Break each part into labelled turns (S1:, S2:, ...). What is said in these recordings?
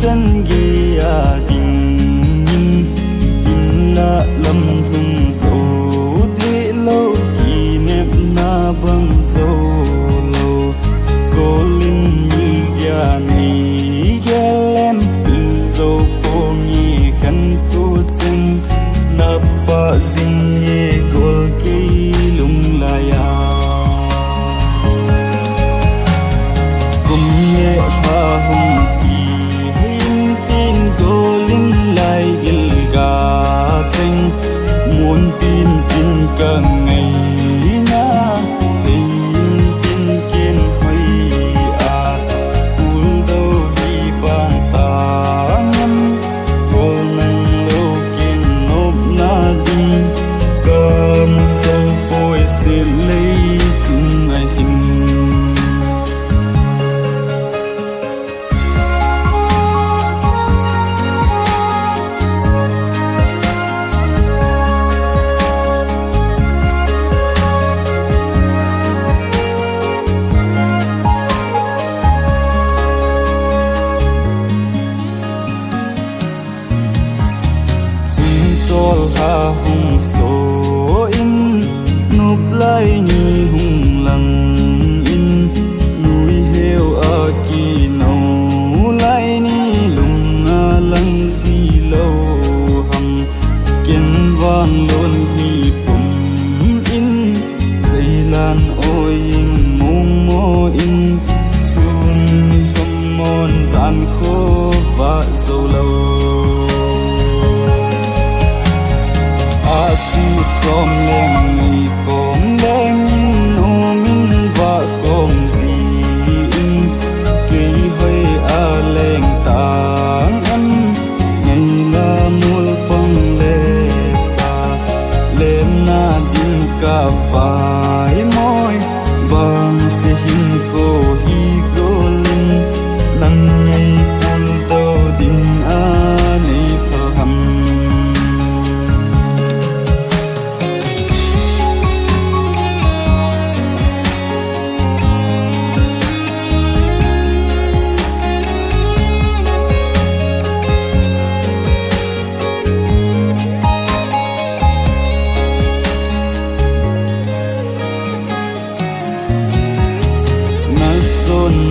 S1: chân ghi đình in la lâm thung dấu thế lâu kỷ niệm na băng dấu lâu cô linh như gia này ghé lem dấu phố nhị khăn cô chân na ba dinh nhẹ gol cây lung la ya cùng nhẹ pha hùng muốn tin tin cả ngày na tin tin kiên hoy ul đâu đi bằng ta nhắm cô nâng lâu kiên nộp na đi cầm sâu phôi sẽ lấy chung ai hình sol ha hung so in núp lai ni hung lang in núi heo a ki nâu lai ni lung a lang si lâu hằng kiên vang luôn hi pum in dây lan ôi in mông mô in sun thom mòn gian khô và dâu lâu si som leng mi kom leng in no min va kom si in kei hoi a leng tang em ngày la mul pang le ta lem na din ka vai moi vang se hin ko hi go lin lang ngày pul do din a nei pha ham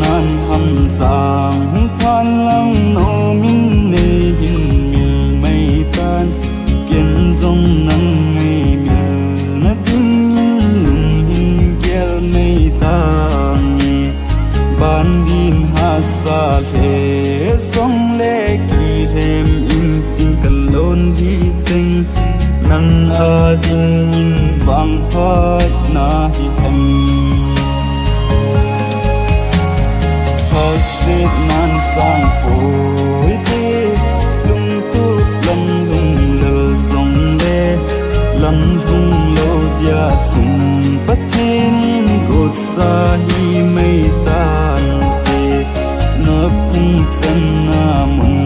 S1: nan ham giang phan lang no min ne hin mil mai tan kiên dòng nắng ngày mil na tin lung hin gel mai tan ban din ha sa the song le ki hem in tin kalon hi cheng nang a din in vang phat na hi hem xếp nan sang phôi tê lung tút lâm lung lờ dòng đê lâm lung lâu dia chung bắt thế nín gột xa hi mây tan tê nấp chân na mong